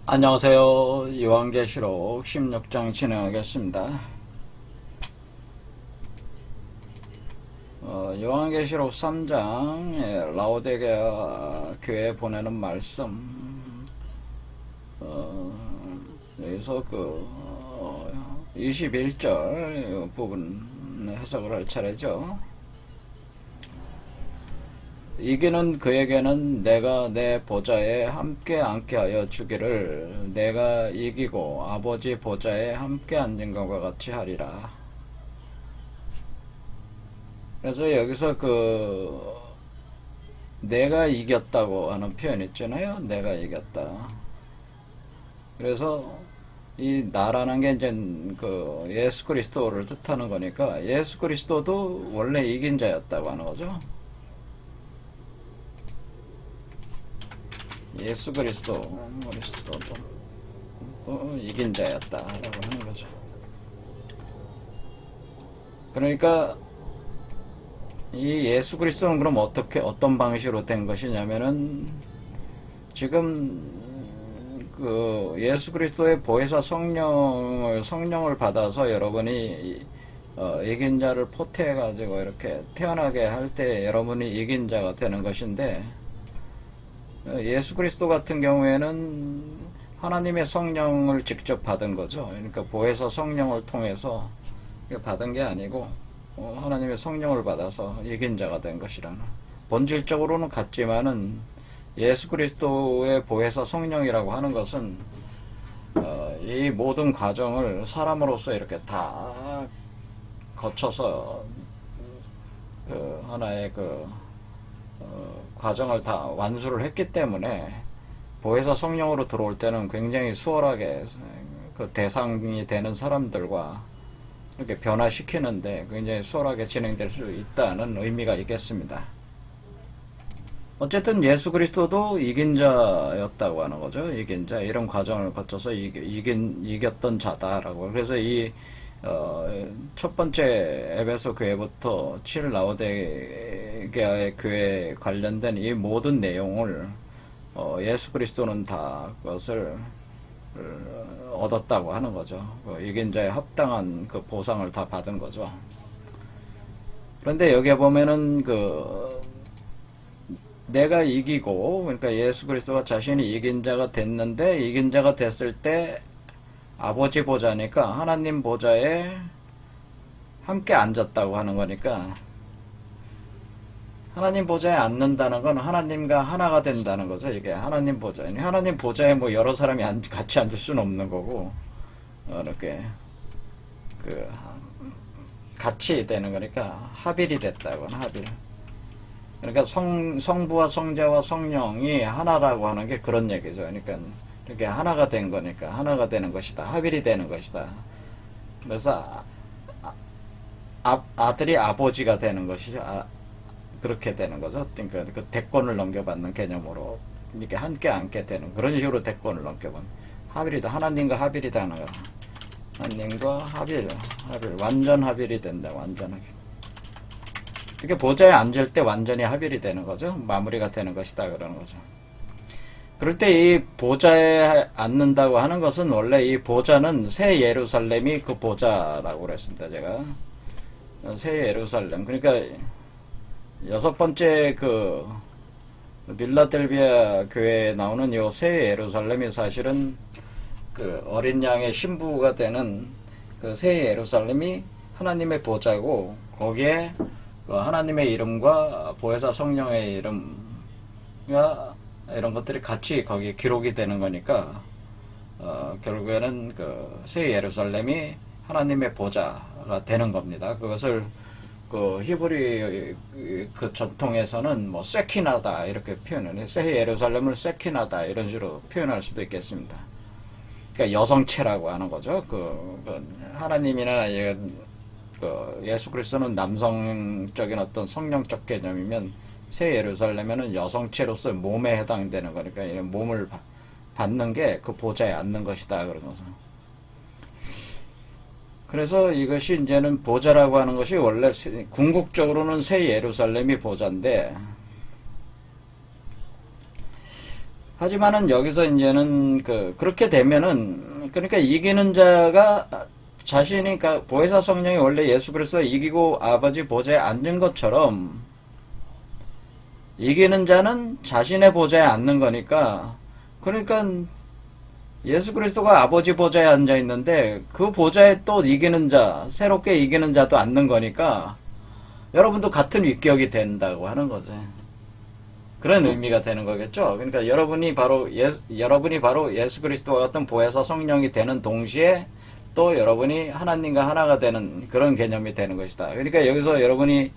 안녕하세요. 요한계시록 16장 진행하겠습니다. 요한계시록 3장 라오디게아 교회에 보내는 말씀, 여기서 21절 부분 해석을 할 차례죠. 이기는 그에게는 내가 내 보좌에 함께 앉게 하여 주기를 내가 이기고 아버지 보좌에 함께 앉은 것과 같이 하리라. 그래서 여기서 내가 이겼다고 하는 표현 있잖아요. 내가 이겼다. 그래서 이 나라는 게 이제 예수 그리스도를 뜻하는 거니까 예수 그리스도도 원래 이긴 자였다고 하는 거죠. 예수 그리스도도 이긴 자였다라고 하는 거죠. 그러니까 이 예수 그리스도는 그럼 어떤 방식으로 된 것이냐면은 지금 예수 그리스도의 보혜사 성령을 받아서 여러분이 이긴 자를 포태해 가지고 이렇게 태어나게 할 때 여러분이 이긴 자가 되는 것인데, 예수 그리스도 같은 경우에는 하나님의 성령을 직접 받은 거죠. 그러니까 보혜사 성령을 통해서 받은 게 아니고 하나님의 성령을 받아서 이긴 자가 된 것이라는, 본질적으로는 같지만은 예수 그리스도의 보혜사 성령이라고 하는 것은 이 모든 과정을 사람으로서 이렇게 다 거쳐서 하나의 과정을 다 완수를 했기 때문에 보혜사 성령으로 들어올 때는 굉장히 수월하게 대상이 되는 사람들과 이렇게 변화시키는데 굉장히 수월하게 진행될 수 있다는 의미가 있겠습니다. 어쨌든 예수 그리스도도 이긴 자였다고 하는 거죠. 이긴 자, 이런 과정을 거쳐서 이겼던 자다라고. 그래서 첫 번째 에베소 교회부터 7 라오디게아의 교회에 관련된 이 모든 내용을 예수 그리스도는 다 그것을 얻었다고 하는 거죠. 이긴 자에 합당한 보상을 다 받은 거죠. 그런데 여기에 보면은 내가 이기고, 그러니까 예수 그리스도가 자신이 이긴 자가 됐는데, 이긴 자가 됐을 때 아버지 보좌니까 하나님 보좌에 함께 앉았다고 하는 거니까, 하나님 보좌에 앉는다는 건 하나님과 하나가 된다는 거죠. 이게 하나님 보좌. 하나님 보좌에 뭐 여러 사람이 같이 앉을 수는 없는 거고, 이렇게 같이 되는 거니까 합일이 됐다고 하는, 합일. 그러니까 성부와 성자와 성령이 하나라고 하는 게 그런 얘기죠. 그러니까 이렇게 하나가 된 거니까 하나가 되는 것이다. 합일이 되는 것이다. 그래서 아들이 아버지가 되는 것이죠. 그렇게 되는 거죠. 그러니까 그 대권을 넘겨받는 개념으로 이렇게 함께 앉게 되는 그런 식으로 대권을 넘겨받는, 합일이다. 하나님과 합일이다 하는 거다. 하나님과 합일, 완전 합일이 된다. 완전 합일. 이렇게 보좌에 앉을 때 완전히 합일이 되는 거죠. 마무리가 되는 것이다 그러는 거죠. 그럴 때 이 보좌에 앉는다고 하는 것은 원래 이 보좌는 새 예루살렘이 그 보좌라고 그랬습니다. 제가 새 예루살렘, 그러니까 여섯 번째 빌라델비아 교회에 나오는 이 새 예루살렘이 사실은 어린 양의 신부가 되는 새 예루살렘이 하나님의 보좌고, 거기에 하나님의 이름과 보혜사 성령의 이름과 이런 것들이 같이 거기에 기록이 되는 거니까 결국에는 새 예루살렘이 하나님의 보좌가 되는 겁니다. 그것을 히브리 전통에서는 뭐 세키나다 이렇게 표현을 해요. 새 예루살렘을 세키나다 이런 식으로 표현할 수도 있겠습니다. 그러니까 여성체라고 하는 거죠. 하나님이나 예수 그리스도는 남성적인 어떤 성령적 개념이면 새 예루살렘에는 여성체로서 몸에 해당되는 거니까 이런 몸을 받는 게 그 보좌에 앉는 것이다 그런 거죠. 그래서 이것이 이제는 보좌라고 하는 것이 원래 궁극적으로는 새 예루살렘이 보좌인데, 하지만은 여기서 이제는 그렇게 되면은, 그러니까 이기는 자가 자신이, 그러니까 보혜사 성령이 원래 예수 그리스도 이기고 아버지 보좌에 앉은 것처럼 이기는 자는 자신의 보좌에 앉는 거니까, 그러니까 예수 그리스도가 아버지 보좌에 앉아 있는데 그 보좌에 또 이기는 자, 새롭게 이기는 자도 앉는 거니까 여러분도 같은 위격이 된다고 하는 거죠. 그런 의미가 되는 거겠죠. 그러니까 여러분이 바로 예수 그리스도와 같은 보혜사 성령이 되는 동시에 또 여러분이 하나님과 하나가 되는 그런 개념이 되는 것이다. 그러니까 여기서 여러분이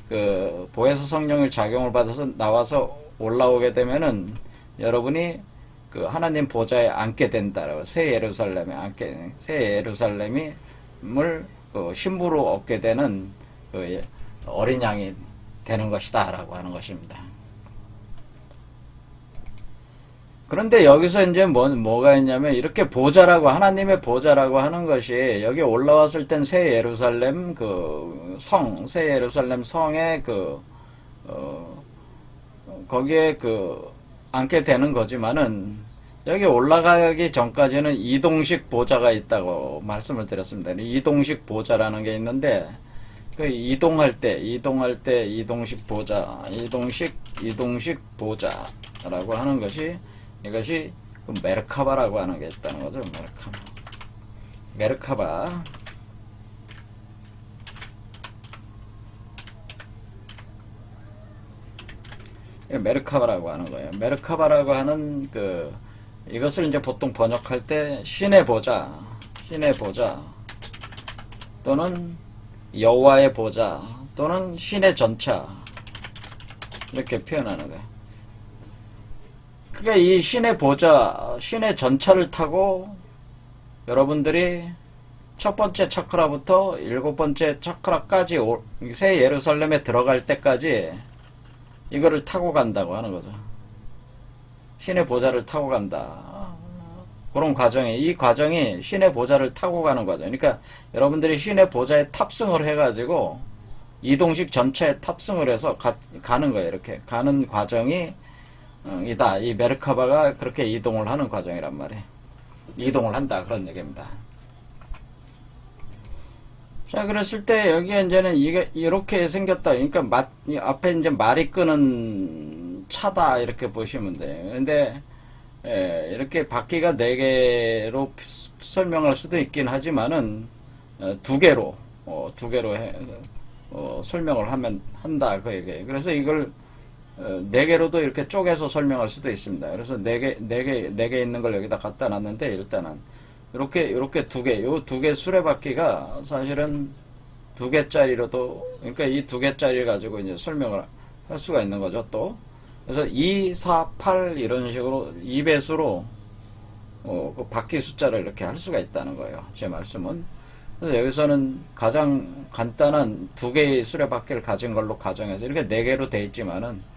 그 보혜사 성령을 작용을 받아서 나와서 올라오게 되면은 여러분이 그 하나님 보좌에 앉게 된다라고, 새 예루살렘을 그 신부로 얻게 되는 그 어린 양이 되는 것이다라고 하는 것입니다. 그런데 여기서 이제 뭐가 있냐면, 이렇게 보좌라고, 하나님의 보좌라고 하는 것이 여기 올라왔을 땐 새 예루살렘 새 예루살렘 성에 거기에 앉게 되는 거지만은, 여기 올라가기 전까지는 이동식 보좌가 있다고 말씀을 드렸습니다. 이동식 보좌라는 게 있는데, 이동할 때 이동식 보좌라고 하는 것이, 이것이 메르카바라고 하는 게 있다는 거죠. 메르카바. 메르카바라고 하는 거예요. 메르카바라고 하는 이것을 이제 보통 번역할 때 신의 보좌 또는 여호와의 보좌 또는 신의 전차, 이렇게 표현하는 거예요. 그러니까 이 신의 보좌, 신의 전차를 타고 여러분들이 첫 번째 차크라부터 일곱 번째 차크라까지 새 예루살렘에 들어갈 때까지 이거를 타고 간다고 하는 거죠. 신의 보좌를 타고 간다. 그런 이 과정이 신의 보좌를 타고 가는 과정. 그러니까 여러분들이 신의 보좌에 탑승을 해가지고 이동식 전차에 탑승을 해서 가는 거예요. 이렇게 가는 과정이 이 메르카바가 그렇게 이동을 하는 과정이란 말이에요. 이동을 한다, 그런 얘기입니다. 자, 그랬을 때 여기에 이제는 이게 이렇게 생겼다. 그러니까 앞에 이제 말이 끄는 차다, 이렇게 보시면 돼요. 근데 이렇게 바퀴가 4개로 설명할 수도 있긴 하지만은 2개로 설명을 한다, 그 얘기예요. 그래서 이걸 4개로도 이렇게 쪼개서 설명할 수도 있습니다. 그래서 4개 있는 걸 여기다 갖다 놨는데, 일단은 이렇게 2개, 요 2개 수레바퀴가 사실은 2개짜리로도, 그러니까 이 2개짜리를 가지고 이제 설명을 할 수가 있는 거죠, 또. 그래서 2, 4, 8 이런 식으로 2배수로 그 바퀴 숫자를 이렇게 할 수가 있다는 거예요, 제 말씀은. 그래서 여기서는 가장 간단한 2개의 수레바퀴를 가진 걸로 가정해서, 이렇게 4개로 돼 있지만은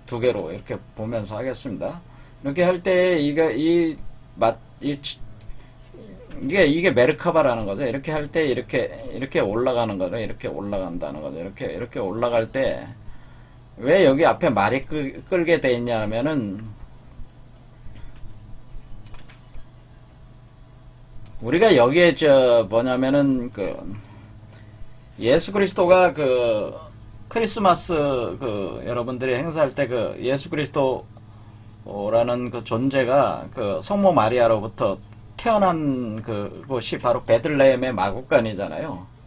2개로 이렇게 보면서 하겠습니다. 이렇게 할 때 이게 메르카바라는 거죠. 이렇게 할 때 이렇게 올라가는 거를 이렇게 올라간다는 거죠. 이렇게 올라갈 때 왜 여기 앞에 말이 끌게 돼 있냐면은, 우리가 여기에 뭐냐면은 예수 그리스도가 크리스마스 여러분들이 행사할 때 예수 그리스도라는 존재가 성모 마리아로부터 태어난 곳이 바로 베들레헴의 마구간이잖아요.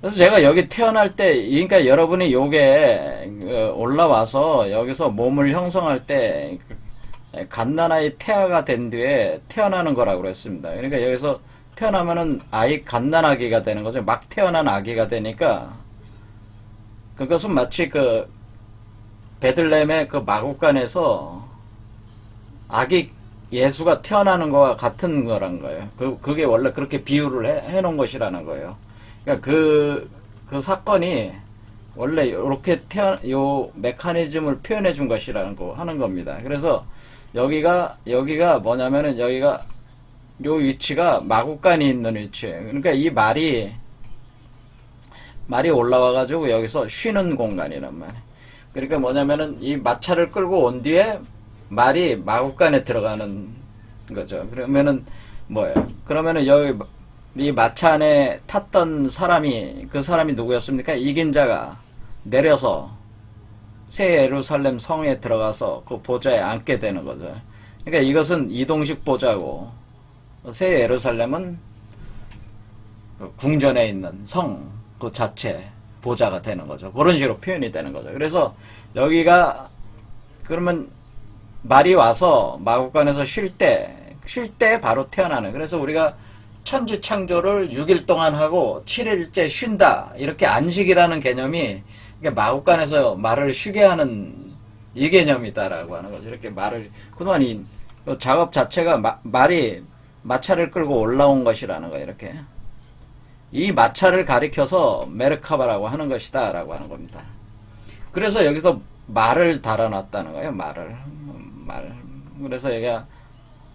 그래서 제가 여기 태어날 때, 그러니까 여러분이 요게 올라와서 여기서 몸을 형성할 때 갓난아이 태아가 된 뒤에 태어나는 거라고 그랬습니다. 그러니까 여기서 태어나면은 갓난아기가 되는 거죠. 막 태어난 아기가 되니까, 그것은 마치 베들레헴의 마구간에서 아기 예수가 태어나는 거와 같은 거란 거예요. 그게 원래 그렇게 비유를 해놓은 것이라는 거예요. 그러니까 그 사건이 원래 이렇게 요 메커니즘을 표현해 준 것이라는 거 하는 겁니다. 그래서 여기가 뭐냐면은, 여기가 요 위치가 마구간이 있는 위치예요. 그러니까 이 말이 말이 올라와가지고 여기서 쉬는 공간이란 말이에요. 그러니까 뭐냐면은 이 마차를 끌고 온 뒤에 말이 마구간에 들어가는 거죠. 그러면은 뭐예요? 그러면은 여기 이 마차 안에 탔던 사람이, 그 사람이 누구였습니까? 이긴 자가 내려서 새 예루살렘 성에 들어가서 그 보좌에 앉게 되는 거죠. 그러니까 이것은 이동식 보좌고, 새 예루살렘은 그 궁전에 있는 성 그 자체 보좌가 되는 거죠. 그런 식으로 표현이 되는 거죠. 그래서 여기가 그러면 말이 와서 마구간에서 쉴 때 바로 태어나는. 그래서 우리가 천지 창조를 6일 동안 하고 7일째 쉰다. 이렇게 안식이라는 개념이 마구간에서 말을 쉬게 하는 이 개념이다라고 하는 거죠. 이렇게 말을, 그동안 이 작업 자체가 말이 마차를 끌고 올라온 것이라는 거예요. 이렇게. 이 마차를 가리켜서 메르카바라고 하는 것이다 라고 하는 겁니다. 그래서 여기서 말을 달아놨다는 거예요. 말. 그래서 여기가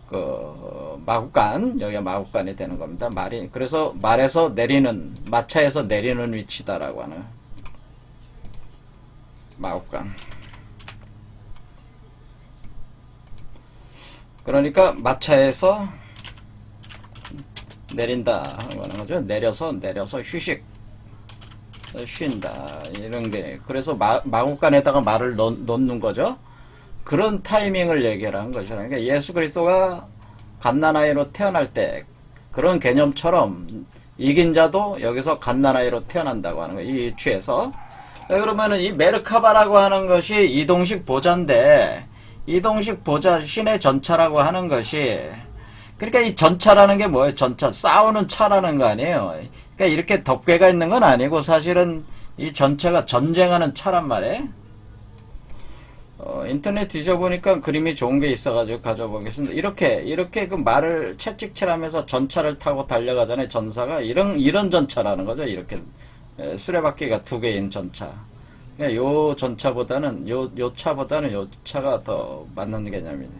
그 마구간, 여기가 마구간이 되는 겁니다. 말이. 그래서 말에서 내리는, 마차에서 내리는 위치다라고 하는 마구간. 그러니까 마차에서 내린다 하는 거죠. 내려서 휴식, 쉰다 이런 게. 그래서 마구간에다가 말을 넣는 거죠. 그런 타이밍을 얘기하는 것이죠. 그러니까 예수 그리스도가 갓난아이로 태어날 때 그런 개념처럼 이긴 자도 여기서 갓난아이로 태어난다고 하는 거예요. 이 취에서. 그러면은 이 메르카바라고 하는 것이 이동식 보좌인데, 이동식 보좌 신의 전차라고 하는 것이, 그러니까 이 전차라는 게 뭐예요? 전차, 싸우는 차라는 거 아니에요. 그러니까 이렇게 덮개가 있는 건 아니고 사실은 이 전차가 전쟁하는 차란 말이에요. 인터넷 뒤져보니까 그림이 좋은 게 있어가지고 가져보겠습니다. 이렇게 그 말을 채찍질하면서 전차를 타고 달려가잖아요. 전사가 이런 전차라는 거죠. 이렇게 수레바퀴가 2개인 전차. 그러니까 요 전차보다는 요 차보다는 요 차가 더 맞는 개념이네.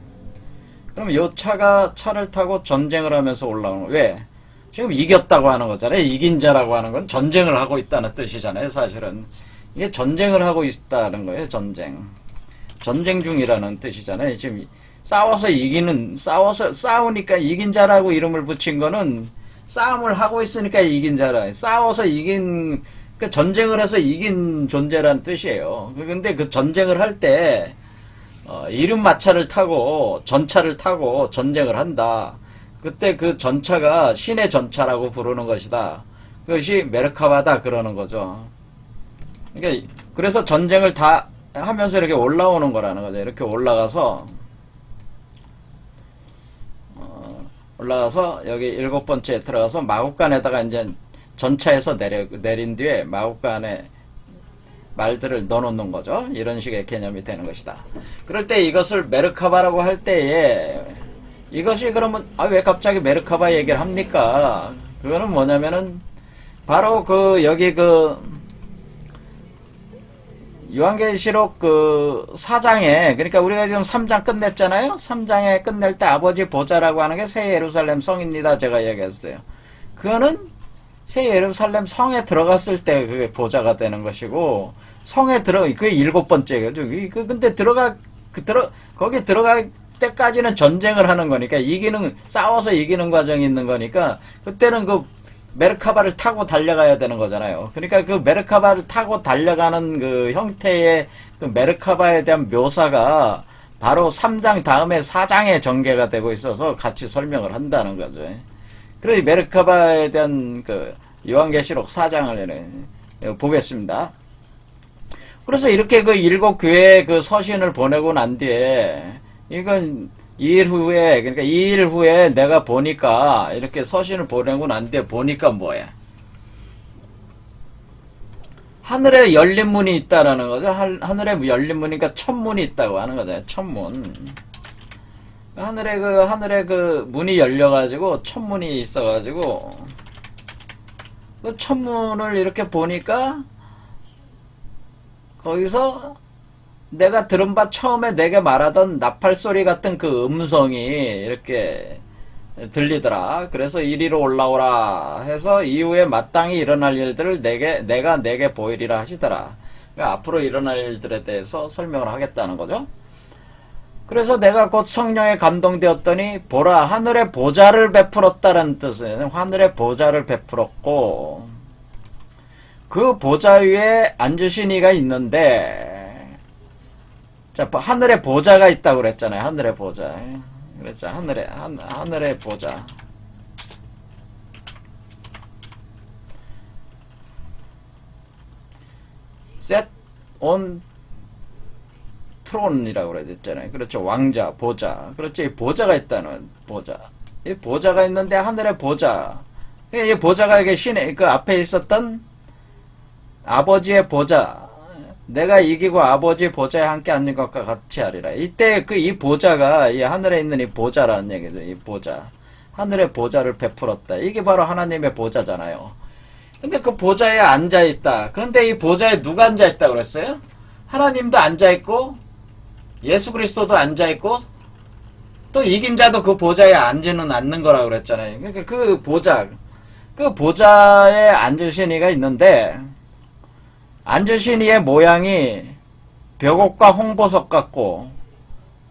그럼 요 차를 타고 전쟁을 하면서 올라오는 거. 왜? 지금 이겼다고 하는 거잖아요. 이긴 자라고 하는 건 전쟁을 하고 있다는 뜻이잖아요. 사실은 이게 전쟁을 하고 있다는 거예요. 전쟁 중이라는 뜻이잖아요. 지금 싸우니까 이긴 자라고 이름을 붙인 거는 싸움을 하고 있으니까 이긴 자라. 싸워서 이긴, 그 전쟁을 해서 이긴 존재라는 뜻이에요. 근데 그 전쟁을 할 때 이륜 마차를 타고 전차를 타고 전쟁을 한다. 그때 그 전차가 신의 전차라고 부르는 것이다. 그것이 메르카바다 그러는 거죠. 그러니까 그래서 전쟁을 다 하면서 이렇게 올라오는 거라는 거죠. 이렇게 올라가서 여기 7번째에 들어가서 마구간에다가 이제 전차에서 내린 뒤에 마구간에 말들을 넣어놓는 거죠. 이런 식의 개념이 되는 것이다. 그럴 때 이것을 메르카바라고 할 때에 이것이 그러면 왜 갑자기 메르카바 얘기를 합니까? 그거는 뭐냐면은 바로 여기 요한계시록 4장에, 그러니까 우리가 지금 3장 끝냈잖아요. 3장에 끝낼 때 아버지 보좌라고 하는 게 새 예루살렘 성입니다. 제가 얘기했어요. 그거는 새 예루살렘 성에 들어갔을 때 그게 보좌가 되는 것이고, 성에 그게 7번째죠. 근데 거기 들어갈 때까지는 전쟁을 하는 거니까, 싸워서 이기는 과정이 있는 거니까, 그때는 메르카바를 타고 달려가야 되는 거잖아요. 그러니까 그 메르카바를 타고 달려가는 그 형태의 그 메르카바에 대한 묘사가 바로 3장 다음에 4장에 전개가 되고 있어서 같이 설명을 한다는 거죠. 그래서 메르카바에 대한 요한계시록 4장을 보겠습니다. 그래서 이렇게 7교회의 서신을 보내고 난 뒤에, 이건 2일 후에, 그러니까 2일 후에 내가 보니까, 이렇게 서신을 보내고 난 뒤에 보니까 뭐야? 하늘에 열린 문이 있다라는 거죠. 하늘에 열린 문이니까 천문이 있다고 하는 거잖아요. 천문. 하늘에 문이 열려가지고, 천문이 있어가지고, 그 천문을 이렇게 보니까, 거기서 내가 들은 바 처음에 내게 말하던 나팔 소리 같은 그 음성이 이렇게 들리더라. 그래서 이리로 올라오라 해서 이후에 마땅히 일어날 일들을 내가 내게 보이리라 하시더라. 그러니까 앞으로 일어날 일들에 대해서 설명을 하겠다는 거죠. 그래서 내가 곧 성령에 감동되었더니 보라 하늘의 보좌를 베풀었다는 뜻은 하늘의 보좌를 베풀었고 그 보좌 위에 앉으신 이가 있는데 자 하늘의 보좌가 있다고 그랬잖아요. 하늘의 보좌 그랬죠. 하늘의 보좌 set on 트론이라고 그래야 됐잖아요. 그렇죠. 왕자, 보좌. 그렇죠. 이 보좌가 있다는 보좌. 이 보좌가 있는데 하늘의 보좌. 이 보좌가 이게 신의 그 앞에 있었던 아버지의 보좌. 내가 이기고 아버지 보좌에 함께 앉는 것과 같이 하리라. 이때 이 보좌가 이 하늘에 있는 이 보좌라는 얘기죠. 이 보좌. 하늘의 보좌를 베풀었다. 이게 바로 하나님의 보좌잖아요. 근데 그 보좌에 앉아 있다. 그런데 이 보좌에 누가 앉아 있다 그랬어요? 하나님도 앉아 있고 예수 그리스도도 앉아 있고 또 이긴 자도 그 보좌에 앉지는 않는 거라고 그랬잖아요. 그러니까 그 보좌에 앉으신 이가 있는데 앉으신 이의 모양이 벽옥과 홍보석 같고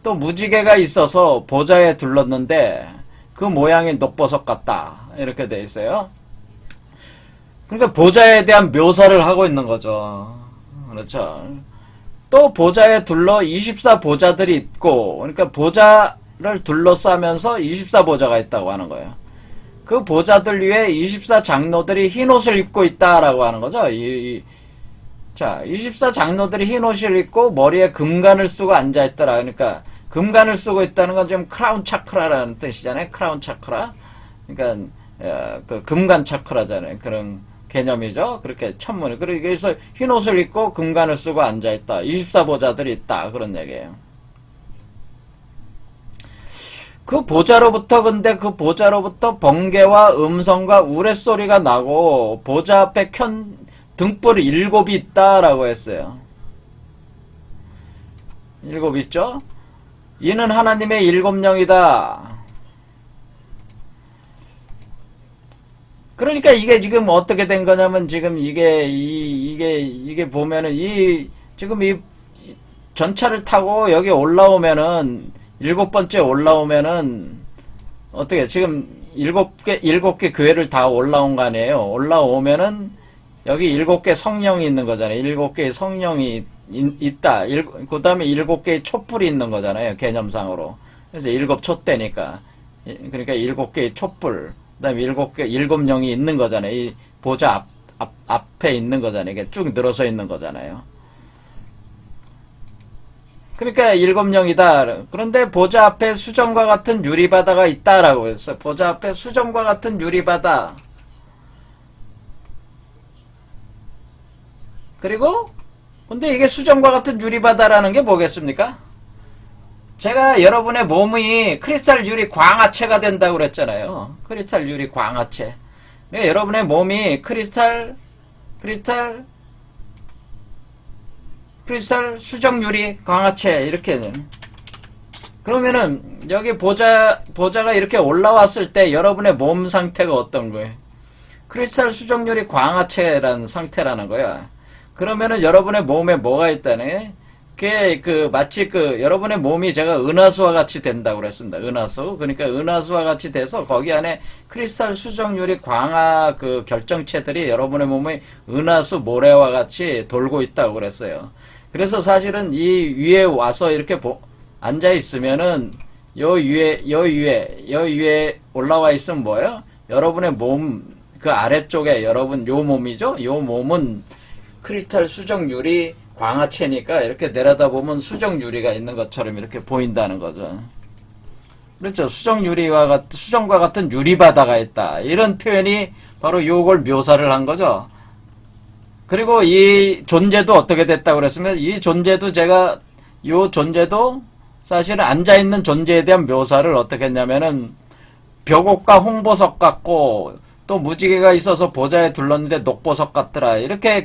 또 무지개가 있어서 보좌에 둘렀는데 그 모양이 녹보석 같다. 이렇게 돼 있어요. 그러니까 보좌에 대한 묘사를 하고 있는 거죠. 그렇죠. 또 보좌에 둘러 24보좌들이 있고 그러니까 보좌를 둘러싸면서 24보좌가 있다고 하는 거예요. 그 보좌들 위에 24장로들이 흰옷을 입고 있다라고 하는 거죠. 자, 24장로들이 흰옷을 입고 머리에 금관을 쓰고 앉아있더라. 그러니까 금관을 쓰고 있다는 건 좀 크라운 차크라라는 뜻이잖아요. 크라운 차크라. 그러니까 그 금관 차크라잖아요. 그런 개념이죠. 그렇게 천문이. 그래서 흰옷을 입고 금관을 쓰고 앉아있다. 24보좌들이 있다. 그런 얘기예요. 그 보좌로부터 번개와 음성과 우레소리가 나고 보좌 앞에 등불 7이 있다라고 했어요. 7 있죠? 이는 하나님의 7영이다. 그러니까 이게 지금 어떻게 된 거냐면 지금 이게 보면은 지금 이 전차를 타고 여기 올라오면은 7번째 올라오면은 어떻게 지금 7개 교회를 다 올라온 거 아니에요. 올라오면은 여기 7개 성령이 있는 거잖아요. 7개의 성령이 있다. 그 다음에 7개의 촛불이 있는 거잖아요. 개념상으로. 그래서 7촛대니까. 그러니까 7개의 촛불. 그 다음에 7영이 있는 거잖아요. 이 보좌 앞에 있는 거잖아요. 이게 쭉 늘어서 있는 거잖아요. 그러니까 7영이다. 그런데 보좌 앞에 수정과 같은 유리바다가 있다라고 했어요. 보좌 앞에 수정과 같은 유리바다. 그리고 근데 이게 수정과 같은 유리바다라는 게 뭐겠습니까? 제가 여러분의 몸이 크리스탈 유리 광화체가 된다고 그랬잖아요. 크리스탈 유리 광화체. 그러니까 여러분의 몸이 크리스탈 수정 유리 광화체 이렇게. 그러면은 여기 보좌가 이렇게 올라왔을 때 여러분의 몸 상태가 어떤 거예요? 크리스탈 수정 유리 광화체라는 상태라는 거야. 그러면은 여러분의 몸에 뭐가 있다네? 그게 마치 여러분의 몸이 제가 은하수와 같이 된다고 그랬습니다. 은하수. 그러니까 은하수와 같이 돼서 거기 안에 크리스탈 수정 유리 광화 결정체들이 여러분의 몸에 은하수 모래와 같이 돌고 있다고 그랬어요. 그래서 사실은 이 위에 와서 이렇게 앉아 있으면은 요 위에 올라와 있으면 뭐예요? 여러분의 몸 그 아래쪽에 여러분 요 몸이죠? 요 몸은 크리스탈 수정 유리 광화체니까 이렇게 내려다보면 수정 유리가 있는 것처럼 이렇게 보인다는 거죠. 그렇죠. 수정과 같은 유리바다가 있다. 이런 표현이 바로 요걸 묘사를 한 거죠. 그리고 이 존재도 어떻게 됐다고 그랬으면 이 존재도 요 존재도 사실은 앉아있는 존재에 대한 묘사를 어떻게 했냐면은 벽옥과 홍보석 같고 또 무지개가 있어서 보좌에 둘렀는데 녹보석 같더라. 이렇게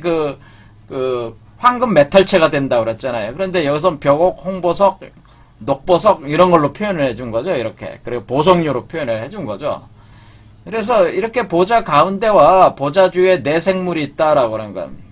황금 메탈체가 된다고 그랬잖아요. 그런데 여기서 벽옥, 홍보석, 녹보석 이런 걸로 표현을 해준 거죠. 이렇게. 그리고 보석류로 표현을 해준 거죠. 그래서 이렇게 보자 가운데와 보자 주위에 네 생물이 있다라고 하는 건